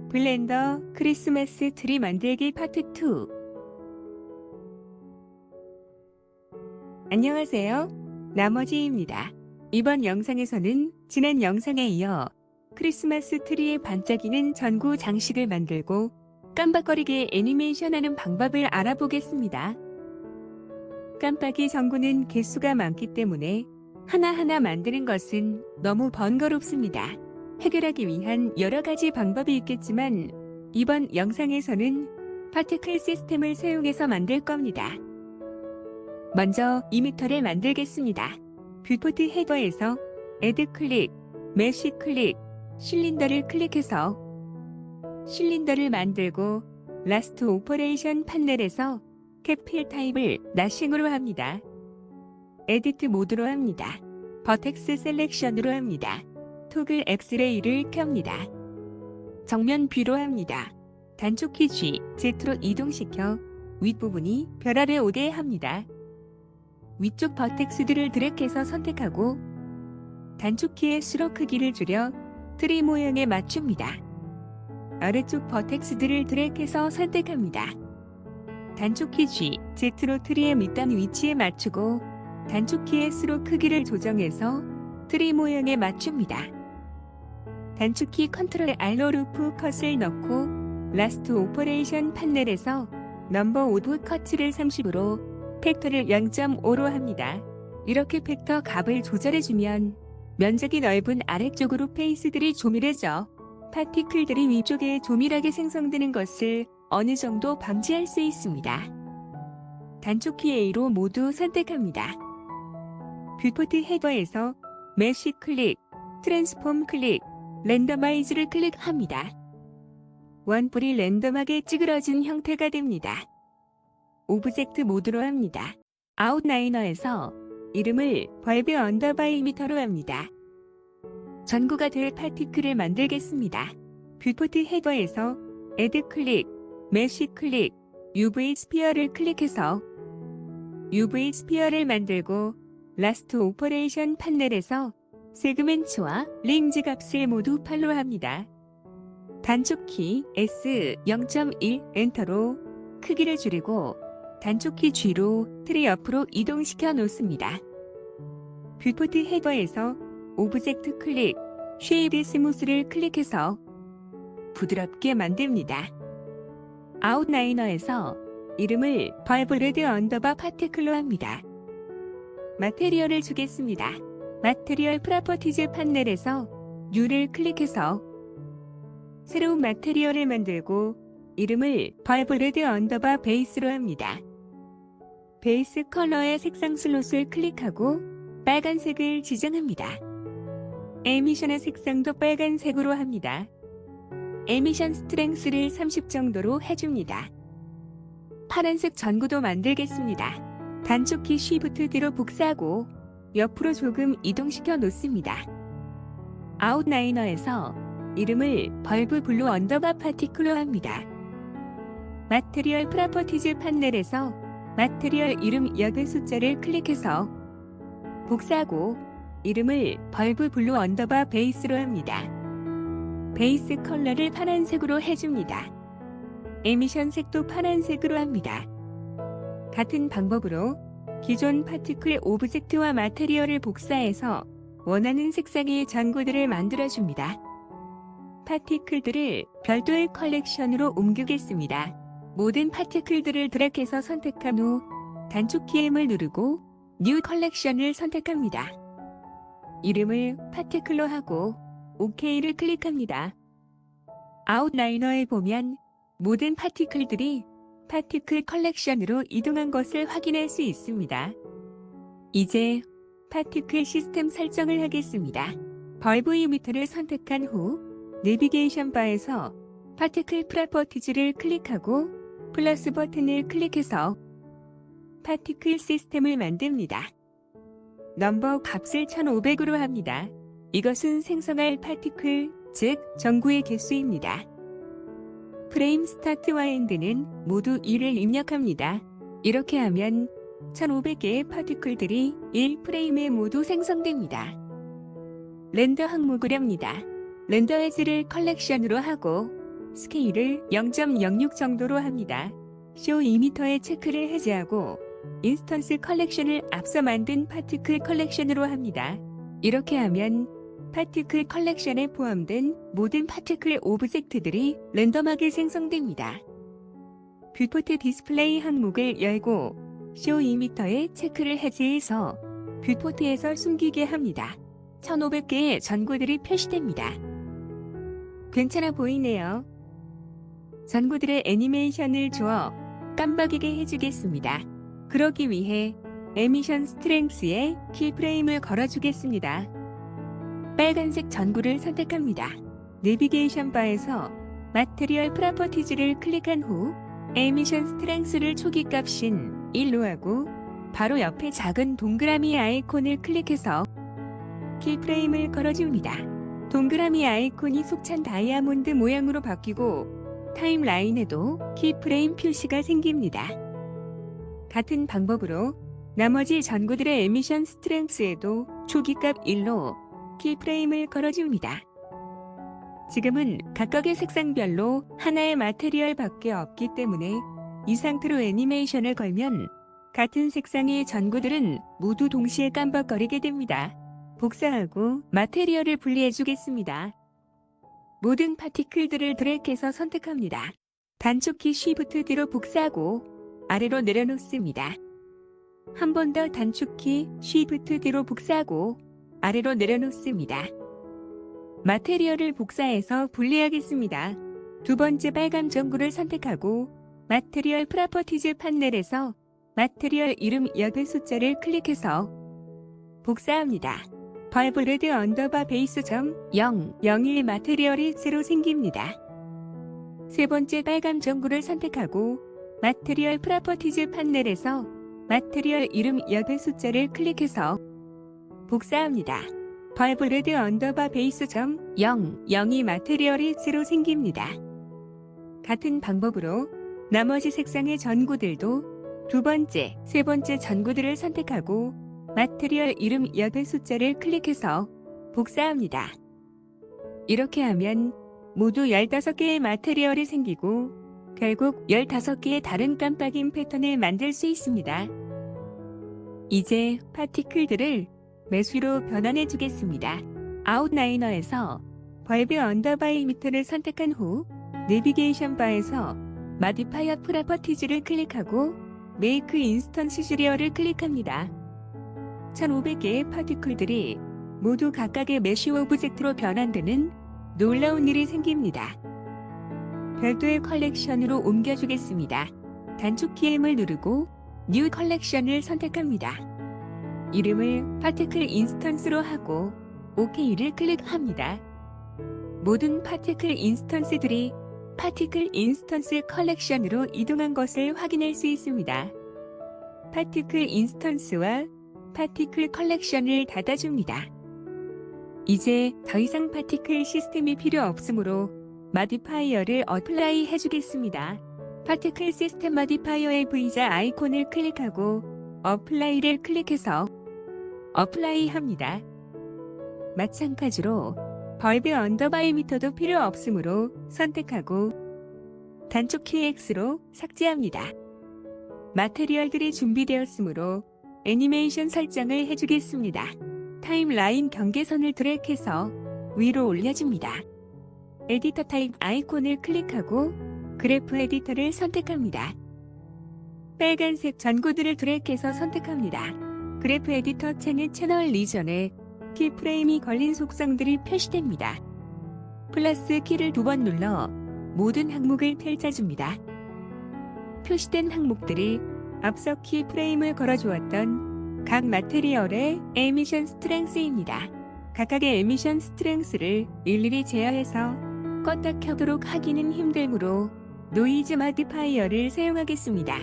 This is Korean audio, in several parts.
블렌더 크리스마스 트리 만들기 파트 2. 안녕하세요. 나머지입니다. 이번 영상에서는 지난 영상에 이어 크리스마스 트리에 반짝이는 전구 장식을 만들고 깜박거리게 애니메이션하는 방법을 알아보겠습니다. 깜빡이 전구는 개수가 많기 때문에 하나하나 만드는 것은 너무 번거롭습니다. 해결하기 위한 여러 가지 방법이 있겠지만 이번 영상에서는 파티클 시스템을 사용해서 만들 겁니다. 먼저 이미터를 만들겠습니다. 뷰포트 헤더에서 Add 클릭, 메쉬 클릭, 실린더를 클릭해서 실린더를 만들고 라스트 오퍼레이션 판넬에서 캡필 타입을 나싱으로 합니다. 에디트 모드로 합니다. 버텍스 셀렉션으로 합니다. 토글 엑스레이를 켭니다. 정면 뷰로 합니다. 단축키 G, Z로 이동시켜 윗부분이 별 아래 오게 합니다. 위쪽 버텍스들을 드래그해서 선택하고 단축키의 수로 크기를 줄여 트리 모양에 맞춥니다. 아래쪽 버텍스들을 드래그해서 선택합니다. 단축키 G, Z로 트리의 밑단 위치에 맞추고 단축키의 수로 크기를 조정해서 트리 모양에 맞춥니다. 단축키 컨트롤 R로 루프 컷을 넣고 라스트 오퍼레이션 판넬에서 넘버 오브 컷을 30으로 팩터를 0.5로 합니다. 이렇게 팩터 값을 조절해주면 면적이 넓은 아래쪽으로 페이스들이 조밀해져 파티클들이 위쪽에 조밀하게 생성되는 것을 어느 정도 방지할 수 있습니다. 단축키 A로 모두 선택합니다. 뷰포트 헤더에서 메쉬 클릭, 트랜스폼 클릭, 랜더마이즈를 클릭합니다. 원뿔이 랜덤하게 찌그러진 형태가 됩니다. 오브젝트 모드로 합니다. 아웃라이너에서 이름을 벌브 언더바 이미터로 합니다. 전구가 될 파티클을 만들겠습니다. 뷰포트 헤더에서 Add 클릭, 메쉬 클릭, UV 스피어를 클릭해서 UV 스피어를 만들고 라스트 오퍼레이션 판넬에서 세그멘트와 링즈 값을 모두 8로 합니다. 단축키 S 0.1 엔터로 크기를 줄이고 단축키 G로 트리 옆으로 이동시켜 놓습니다. 뷰포트 헤더에서 오브젝트 클릭, 쉐이드 스무스를 클릭해서 부드럽게 만듭니다. 아웃라이너에서 이름을 벌브 레드 언더바 파티클로 합니다. 마테리얼을 주겠습니다. 마테리얼 프로퍼티즈 판넬에서 U를 클릭해서 새로운 마테리얼을 만들고 이름을 벌브 레드 언더바 베이스로 합니다. 베이스 컬러의 색상 슬롯을 클릭하고 빨간색을 지정합니다. 에미션의 색상도 빨간색으로 합니다. 에미션 스트렝스를 30 정도로 해줍니다. 파란색 전구도 만들겠습니다. 단축키 Shift D로 복사하고 옆으로 조금 이동시켜 놓습니다. 아웃라이너에서 이름을 벌브 블루 언더바 파티클로 합니다. 마테리얼 프로퍼티즈 판넬에서 마테리얼 이름 역의 숫자를 클릭해서 복사하고 이름을 벌브 블루 언더바 베이스로 합니다. 베이스 컬러를 파란색으로 해줍니다. 에미션 색도 파란색으로 합니다. 같은 방법으로 기존 파티클 오브젝트와 마테리얼을 복사해서 원하는 색상의 전구들을 만들어줍니다. 파티클들을 별도의 컬렉션으로 옮기겠습니다. 모든 파티클들을 드래그해서 선택한 후 단축키 M을 누르고 뉴 컬렉션을 선택합니다. 이름을 파티클로 하고 OK를 클릭합니다. 아웃라이너에 보면 모든 파티클들이 파티클 컬렉션으로 이동한 것을 확인할 수 있습니다. 이제 파티클 시스템 설정을 하겠습니다. 벌브 이미터를 선택한 후 내비게이션 바에서 파티클 프로퍼티즈를 클릭하고 플러스 버튼을 클릭해서 파티클 시스템을 만듭니다. 넘버 값을 1500으로 합니다. 이것은 생성할 파티클, 즉 전구의 개수입니다. 프레임 스타트와 엔드는 모두 1을 입력합니다. 이렇게 하면 1500개의 파티클들이 1프레임에 모두 생성됩니다. 렌더 항목을 합니다. 렌더 에즈를 컬렉션으로 하고 스케일을 0.06 정도로 합니다. 쇼 2m의 체크를 해제하고 인스턴스 컬렉션을 앞서 만든 파티클 컬렉션으로 합니다. 이렇게 하면 파티클 컬렉션에 포함된 모든 파티클 오브젝트들이 랜덤하게 생성됩니다. 뷰포트 디스플레이 항목을 열고 쇼 2m의 체크를 해제해서 뷰포트에서 숨기게 합니다. 1500개의 전구들이 표시됩니다. 괜찮아 보이네요. 전구들의 애니메이션을 주어 깜빡이게 해주겠습니다. 그러기 위해 에미션 스트렝스에 키프레임을 걸어주겠습니다. 빨간색 전구를 선택합니다. 내비게이션 바에서 마테리얼 프로퍼티즈를 클릭한 후 에미션 스트렝스를 초기값인 1로 하고 바로 옆에 작은 동그라미 아이콘을 클릭해서 키프레임을 걸어줍니다. 동그라미 아이콘이 속찬 다이아몬드 모양으로 바뀌고 타임라인에도 키프레임 표시가 생깁니다. 같은 방법으로 나머지 전구들의 에미션 스트렝스에도 초기값 1로 키프레임을 걸어줍니다. 지금은 각각의 색상별로 하나의 마테리얼밖에 없기 때문에 이 상태로 애니메이션을 걸면 같은 색상의 전구들은 모두 동시에 깜빡거리게 됩니다. 복사하고 마테리얼을 분리해 주겠습니다. 모든 파티클들을 드래그해서 선택합니다. 단축키 Shift D로 복사하고 아래로 내려놓습니다. 한 번 더 단축키 Shift D로 복사하고 아래로 내려놓습니다. 마테리얼을 복사해서 분리하겠습니다. 두 번째 빨간 전구를 선택하고 마테리얼 프로퍼티즈 판넬에서 마테리얼 이름 옆의 숫자를 클릭해서 복사합니다. 벌브 레드 언더바 베이스 점 0, 01 마테리얼이 새로 생깁니다. 세 번째 빨간 전구를 선택하고 마테리얼 프로퍼티즈 판넬에서 마테리얼 이름 옆의 숫자를 클릭해서 복사합니다. 벌브 레드 언더바 베이스 점 0, 02 마테리얼이 새로 생깁니다. 같은 방법으로 나머지 색상의 전구들도 두 번째, 세 번째 전구들을 선택하고 마테리얼 이름 옆의 숫자를 클릭해서 복사합니다. 이렇게 하면 모두 15개의 마테리얼이 생기고 결국 15개의 다른 깜빡임 패턴을 만들 수 있습니다. 이제 파티클들을 메쉬로 변환해 주겠습니다. 아웃라이너에서 벌브 언더바 이미터를 선택한 후 내비게이션 바에서 마디파이어 프로퍼티즈를 클릭하고 메이크 인스턴스 시리얼을 클릭합니다. 1500개의 파티클들이 모두 각각의 메쉬 오브젝트로 변환되는 놀라운 일이 생깁니다. 별도의 컬렉션으로 옮겨주겠습니다. 단축키 M을 누르고 뉴 컬렉션을 선택합니다. 이름을 파티클 인스턴스로 하고 OK를 클릭합니다. 모든 파티클 인스턴스들이 파티클 인스턴스 컬렉션으로 이동한 것을 확인할 수 있습니다. 파티클 인스턴스와 파티클 컬렉션을 닫아줍니다. 이제 더 이상 파티클 시스템이 필요 없으므로 마디파이어를 어플라이 해주겠습니다. 파티클 시스템 마디파이어의 V자 아이콘을 클릭하고 어플라이를 클릭해서 어플라이 합니다. 마찬가지로 벌브 언더바 이미터도 필요 없으므로 선택하고 단축키 X로 삭제합니다. 마테리얼들이 준비되었으므로 애니메이션 설정을 해주겠습니다. 타임라인 경계선을 드래그해서 위로 올려줍니다. 에디터 타입 아이콘을 클릭하고 그래프 에디터를 선택합니다. 빨간색 전구들을 드래그해서 선택합니다. 그래프 에디터 창의 채널 리전에 키프레임이 걸린 속성들이 표시됩니다. 플러스 키를 2번 눌러 모든 항목을 펼쳐줍니다. 표시된 항목들이 앞서 키프레임을 걸어주었던 각 마테리얼의 에미션 스트렝스입니다. 각각의 에미션 스트렝스를 일일이 제어해서 껐다 켜도록 하기는 힘들므로 노이즈 마디파이어를 사용하겠습니다.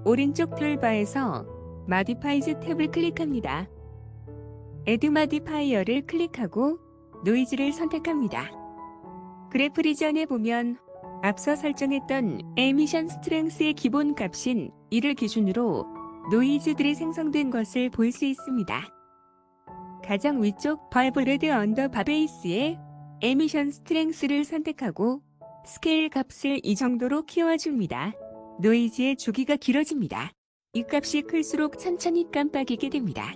오른쪽 툴바에서 마디파이즈 탭을 클릭합니다. 에드 마디파이어를 클릭하고 노이즈를 선택합니다. 그래프 리전에 보면 앞서 설정했던 에미션 스트렝스의 기본 값인 1을 기준으로 노이즈들이 생성된 것을 볼 수 있습니다. 가장 위쪽 벌브 레드 언더바 베이스의 에미션 스트렝스를 선택하고 스케일 값을 이 정도로 키워줍니다. 노이즈의 주기가 길어집니다. 이 값이 클수록 천천히 깜빡이게 됩니다.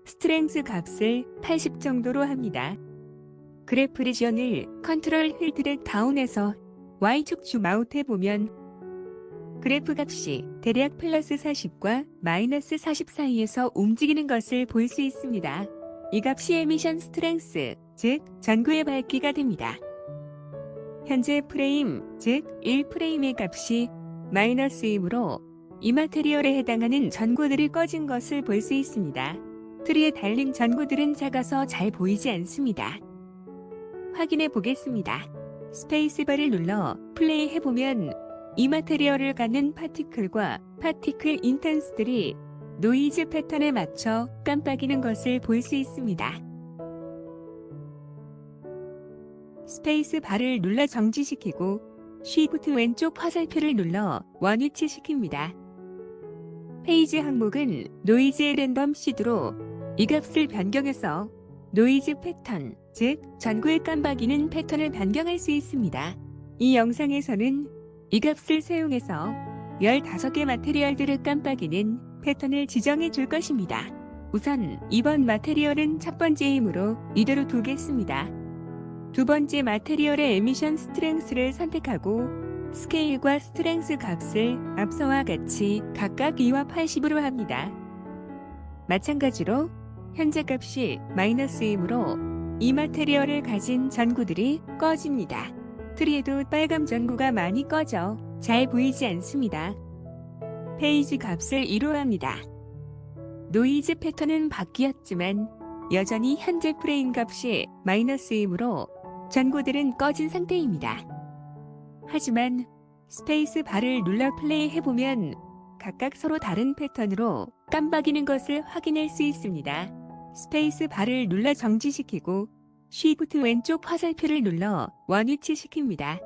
스트렝스 값을 80 정도로 합니다. 그래프 리전을 컨트롤 휠 드랙 다운해서 Y축 줌 아웃해보면 그래프 값이 대략 플러스 40과 마이너스 40 사이에서 움직이는 것을 볼 수 있습니다. 이 값이 에미션 스트렝스, 즉 전구의 밝기가 됩니다. 현재 프레임, 즉 1프레임의 값이 마이너스이므로 이 마테리얼에 해당하는 전구들이 꺼진 것을 볼 수 있습니다. 트리에 달린 전구들은 작아서 잘 보이지 않습니다. 확인해 보겠습니다. 스페이스바를 눌러 플레이 해보면 이 마테리얼을 갖는 파티클과 파티클 인턴스들이 노이즈 패턴에 맞춰 깜빡이는 것을 볼 수 있습니다. 스페이스 바를 눌러 정지시키고 쉬프트 왼쪽 화살표를 눌러 원위치 시킵니다. 페이지 항목은 노이즈의 랜덤 시드로 이 값을 변경해서 노이즈 패턴, 즉 전구의 깜빡이는 패턴을 변경할 수 있습니다. 이 영상에서는 이 값을 사용해서 15개 마테리얼들을 깜빡이는 패턴을 지정해 줄 것입니다. 우선 이번 마테리얼은 첫 번째이므로 이대로 두겠습니다. 두 번째 마테리얼의 에미션 스트렝스를 선택하고 스케일과 스트렝스 값을 앞서와 같이 각각 2와 80으로 합니다. 마찬가지로 현재 값이 마이너스이므로 이 마테리얼을 가진 전구들이 꺼집니다. 트리에도 빨간 전구가 많이 꺼져 잘 보이지 않습니다. 페이지 값을 2로 합니다. 노이즈 패턴은 바뀌었지만 여전히 현재 프레임 값이 마이너스이므로 전구들은 꺼진 상태입니다. 하지만 스페이스 바를 눌러 플레이 해보면 각각 서로 다른 패턴으로 깜빡이는 것을 확인할 수 있습니다. 스페이스 바를 눌러 정지시키고 쉬프트 왼쪽 화살표를 눌러 원위치 시킵니다.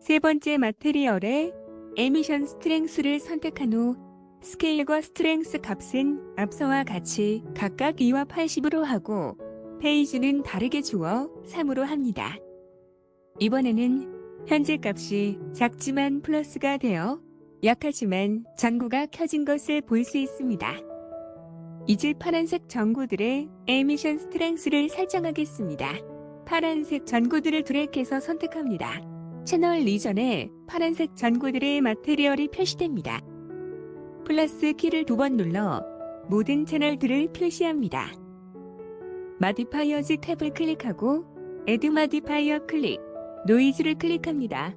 세 번째 마테리얼의 에미션 스트렝스를 선택한 후 스케일과 스트렝스 값은 앞서와 같이 각각 2와 80으로 하고 페이지는 다르게 주어 3으로 합니다. 이번에는 현재 값이 작지만 플러스가 되어 약하지만 전구가 켜진 것을 볼 수 있습니다. 이제 파란색 전구들의 에미션 스트렝스를 설정하겠습니다. 파란색 전구들을 드래그해서 선택합니다. 채널 리전에 파란색 전구들의 마테리얼이 표시됩니다. 플러스 키를 2번 눌러 모든 채널들을 표시합니다. 마디파이어즈 탭을 클릭하고 Add Modifier 클릭, 노이즈를 클릭합니다.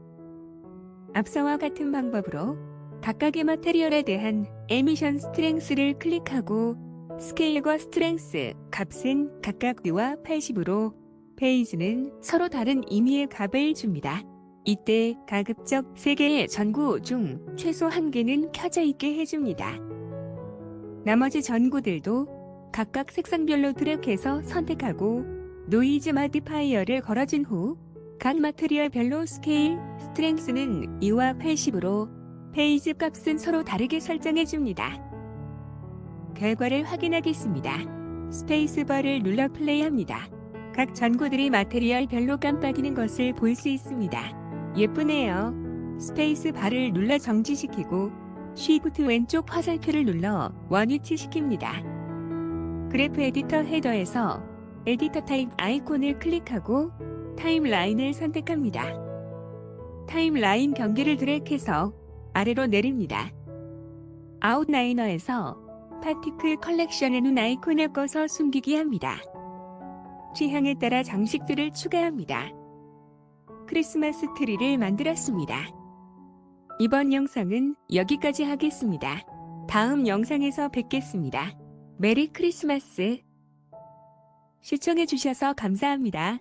앞서와 같은 방법으로 각각의 마테리얼에 대한 에미션 스트렝스를 클릭하고 스케일과 스트렝스 값은 각각 2와 80으로 페이지는 서로 다른 의미의 값을 줍니다. 이때 가급적 3개의 전구 중 최소 1개는 켜져 있게 해줍니다. 나머지 전구들도 각각 색상별로 드래그해서 선택하고 노이즈 마디파이어를 걸어준 후 각 마테리얼별로 스케일, 스트렝스는 2와 80으로 페이지 값은 서로 다르게 설정해줍니다. 결과를 확인하겠습니다. 스페이스바를 눌러 플레이합니다. 각 전구들이 마테리얼별로 깜빡이는 것을 볼 수 있습니다. 예쁘네요. 스페이스바를 눌러 정지시키고 쉬프트 왼쪽 화살표를 눌러 원위치 시킵니다. 그래프 에디터 헤더에서 에디터 타입 아이콘을 클릭하고 타임라인을 선택합니다. 타임라인 경계를 드래그해서 아래로 내립니다. 아웃라이너에서 파티클 컬렉션의 눈 아이콘을 꺼서 숨기기 합니다. 취향에 따라 장식들을 추가합니다. 크리스마스 트리를 만들었습니다. 이번 영상은 여기까지 하겠습니다. 다음 영상에서 뵙겠습니다. 메리 크리스마스. 시청해주셔서 감사합니다.